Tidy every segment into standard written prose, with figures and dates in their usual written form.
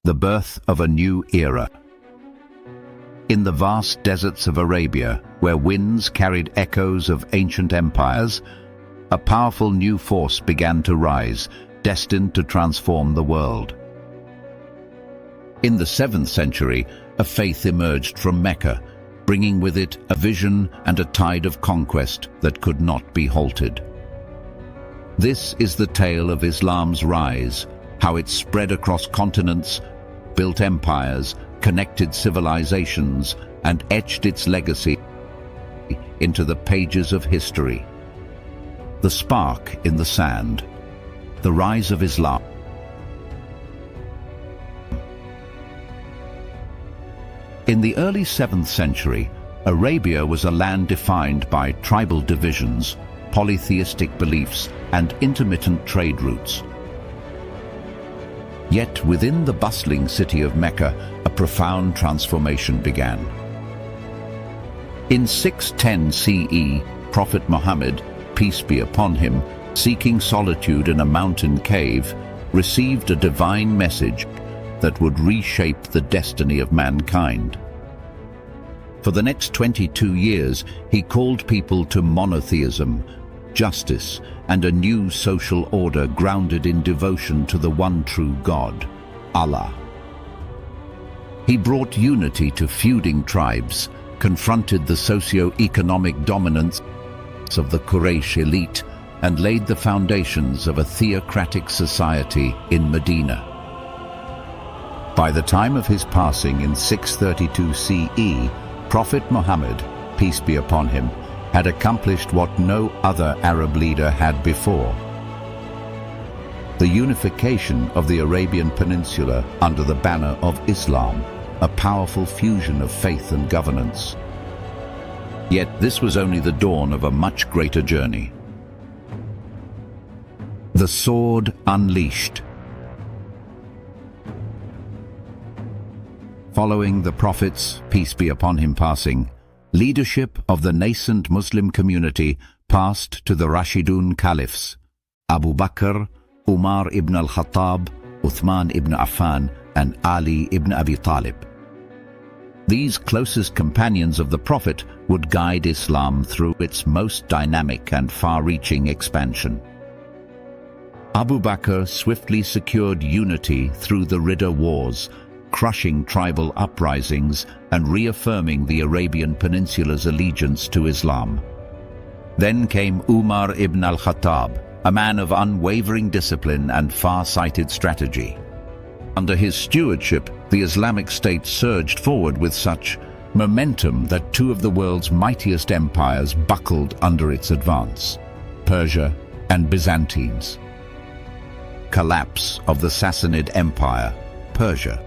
the birth of a new era. In the vast deserts of Arabia, where winds carried echoes of ancient empires, a powerful new force began to rise, destined to transform the world. In the 7th century, a faith emerged from Mecca, bringing with it a vision and a tide of conquest that could not be halted. This is the tale of Islam's rise, how it spread across continents, built empires, connected civilizations, and etched its legacy into the pages of history. The spark in the sand, the rise of Islam. In the early 7th century, Arabia was a land defined by tribal divisions, polytheistic beliefs, and intermittent trade routes. Yet within the bustling city of Mecca, a profound transformation began. In 610 CE, Prophet Muhammad, peace be upon him, seeking solitude in a mountain cave, received a divine message that would reshape the destiny of mankind. For the next 22 years, he called people to monotheism, justice, and a new social order grounded in devotion to the one true God, Allah. He brought unity to feuding tribes, confronted the socio-economic dominance of the Quraysh elite, and laid the foundations of a theocratic society in Medina. By the time of his passing in 632 CE, Prophet Muhammad, peace be upon him, had accomplished what no other Arab leader had before: the unification of the Arabian Peninsula under the banner of Islam, a powerful fusion of faith and governance. Yet this was only the dawn of a much greater journey. The sword unleashed. Following the Prophet's, peace be upon him, passing, leadership of the nascent Muslim community passed to the Rashidun Caliphs, Abu Bakr, Umar ibn al-Khattab, Uthman ibn Affan, and Ali ibn Abi Talib. These closest companions of the Prophet would guide Islam through its most dynamic and far-reaching expansion. Abu Bakr swiftly secured unity through the Ridda Wars, crushing tribal uprisings and reaffirming the Arabian Peninsula's allegiance to Islam. Then came Umar ibn al-Khattab, a man of unwavering discipline and far-sighted strategy. Under his stewardship, the Islamic State surged forward with such momentum that two of the world's mightiest empires buckled under its advance: Persia and Byzantines. Collapse of the Sassanid Empire, Persia.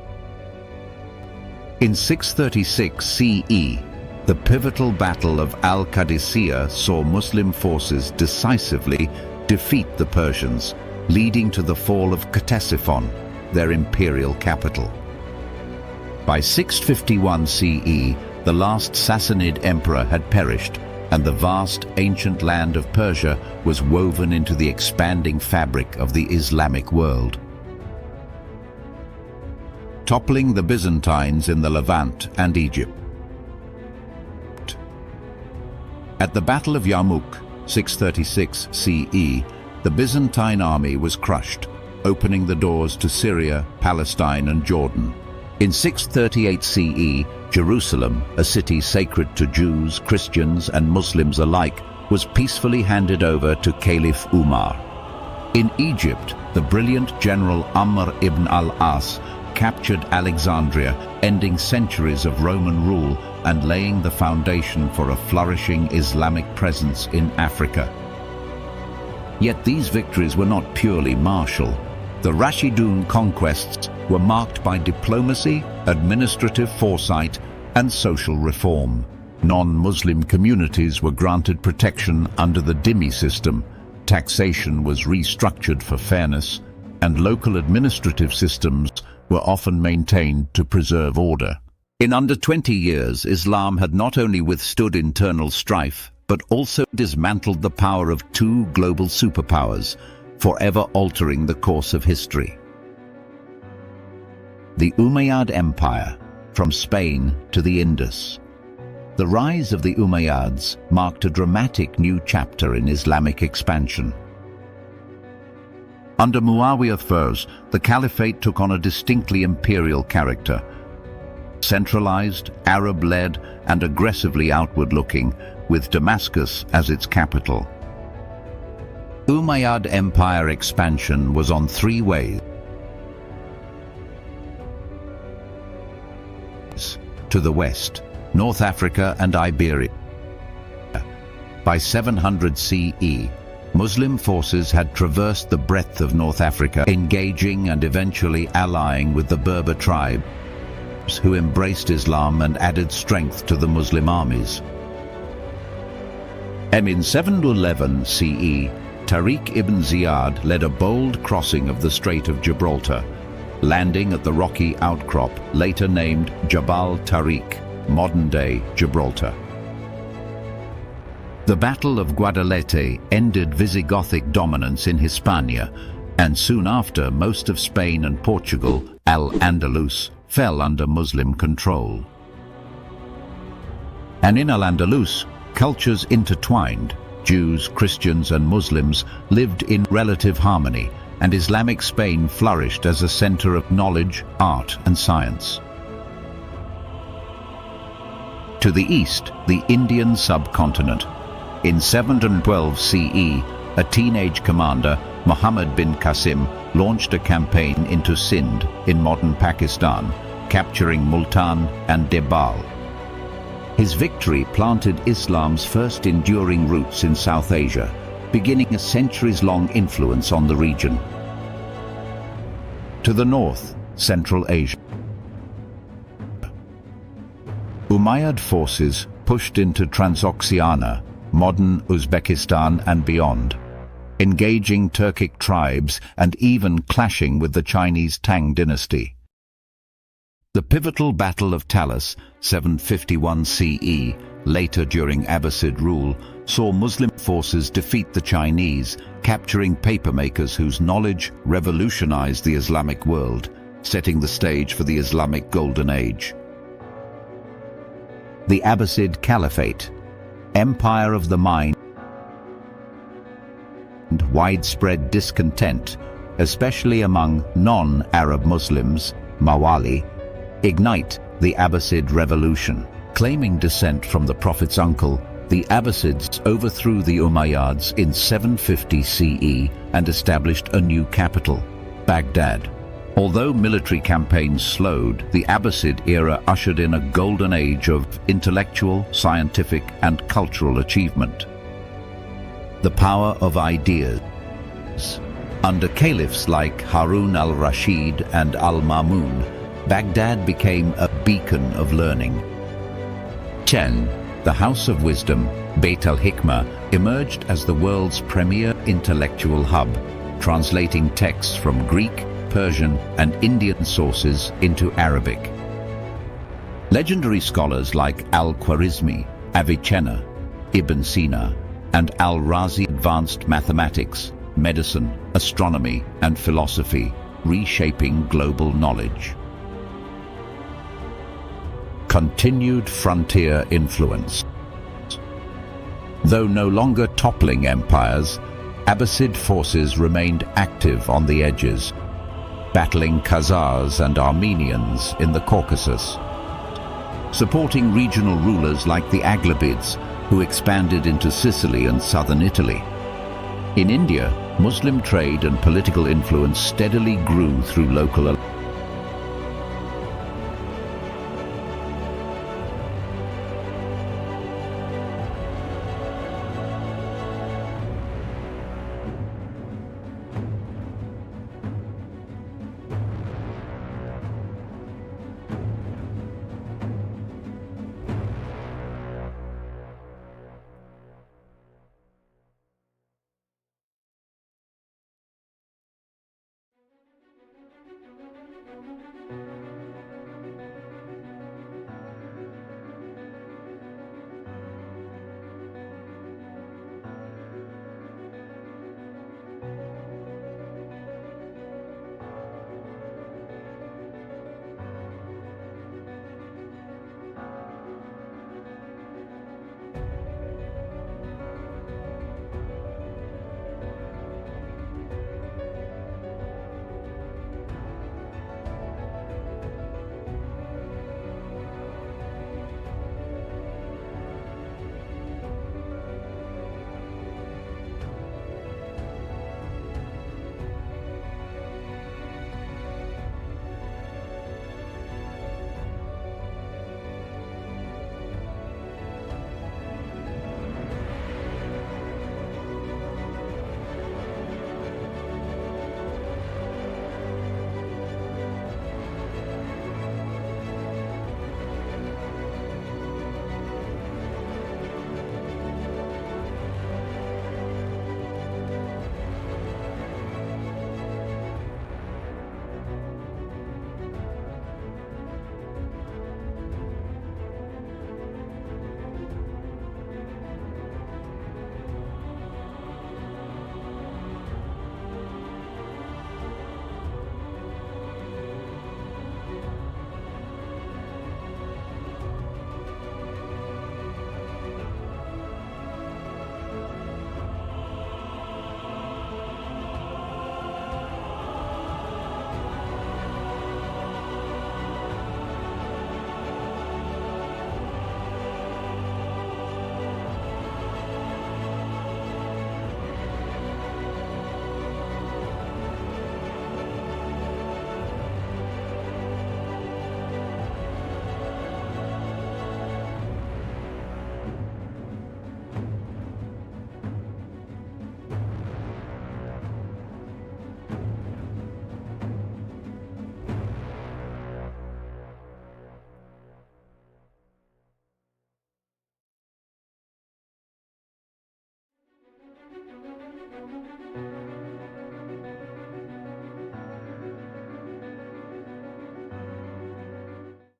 In 636 CE, the pivotal Battle of Al-Qadisiyah saw Muslim forces decisively defeat the Persians, leading to the fall of Ctesiphon, their imperial capital. By 651 CE, the last Sassanid emperor had perished, and the vast ancient land of Persia was woven into the expanding fabric of the Islamic world. Toppling the Byzantines in the Levant and Egypt. At the Battle of Yarmouk, 636 CE, the Byzantine army was crushed, opening the doors to Syria, Palestine, and Jordan. In 638 CE, Jerusalem, a city sacred to Jews, Christians, and Muslims alike, was peacefully handed over to Caliph Umar. In Egypt, the brilliant general Amr ibn al-As captured Alexandria, ending centuries of Roman rule and laying the foundation for a flourishing Islamic presence in Africa. Yet these victories were not purely martial. The Rashidun conquests were marked by diplomacy, administrative foresight, and social reform. Non-Muslim communities were granted protection under the dhimmi system, taxation was restructured for fairness, and local administrative systems were often maintained to preserve order. In under 20 years, Islam had not only withstood internal strife, but also dismantled the power of two global superpowers, forever altering the course of history. The Umayyad Empire, from Spain to the Indus. The rise of the Umayyads marked a dramatic new chapter in Islamic expansion. Under Muawiyah I, the Caliphate took on a distinctly imperial character. Centralized, Arab-led, and aggressively outward-looking, with Damascus as its capital. Umayyad Empire expansion was on three ways. To the west, North Africa and Iberia. By 700 CE, Muslim forces had traversed the breadth of North Africa, engaging and eventually allying with the Berber tribes who embraced Islam and added strength to the Muslim armies. And in 711 CE, Tariq ibn Ziyad led a bold crossing of the Strait of Gibraltar, landing at the rocky outcrop later named Jabal Tariq, modern-day Gibraltar. The Battle of Guadalete ended Visigothic dominance in Hispania, and soon after most of Spain and Portugal, Al-Andalus, fell under Muslim control. And in Al-Andalus, cultures intertwined. Jews, Christians and Muslims lived in relative harmony, and Islamic Spain flourished as a center of knowledge, art and science. To the east, the Indian subcontinent. In 712 CE, a teenage commander, Muhammad bin Qasim, launched a campaign into Sindh in modern Pakistan, capturing Multan and Debal. His victory planted Islam's first enduring roots in South Asia, beginning a centuries-long influence on the region. To the north, Central Asia. Umayyad forces pushed into Transoxiana, modern Uzbekistan and beyond, engaging Turkic tribes and even clashing with the Chinese Tang dynasty. The pivotal Battle of Talas, 751 CE, later during Abbasid rule, saw Muslim forces defeat the Chinese, capturing papermakers whose knowledge revolutionized the Islamic world, setting the stage for the Islamic Golden Age. The Abbasid Caliphate, empire of the mind, and widespread discontent, especially among non-Arab Muslims, Mawali, ignite the Abbasid revolution. Claiming descent from the Prophet's uncle, the Abbasids overthrew the Umayyads in 750 CE and established a new capital, Baghdad. Although military campaigns slowed, the Abbasid era ushered in a golden age of intellectual, scientific, and cultural achievement. The power of ideas. Under caliphs like Harun al-Rashid and al-Mamun, Baghdad became a beacon of learning. 10. The House of Wisdom, Beit al-Hikmah, emerged as the world's premier intellectual hub, translating texts from Greek, Persian, and Indian sources into Arabic. Legendary scholars like al-Khwarizmi, Avicenna, Ibn Sina, and al-Razi advanced mathematics, medicine, astronomy, and philosophy, reshaping global knowledge. Continued frontier influence. Though no longer toppling empires, Abbasid forces remained active on the edges, battling Khazars and Armenians in the Caucasus, supporting regional rulers like the Aghlabids, who expanded into Sicily and southern Italy. In India, Muslim trade and political influence steadily grew through local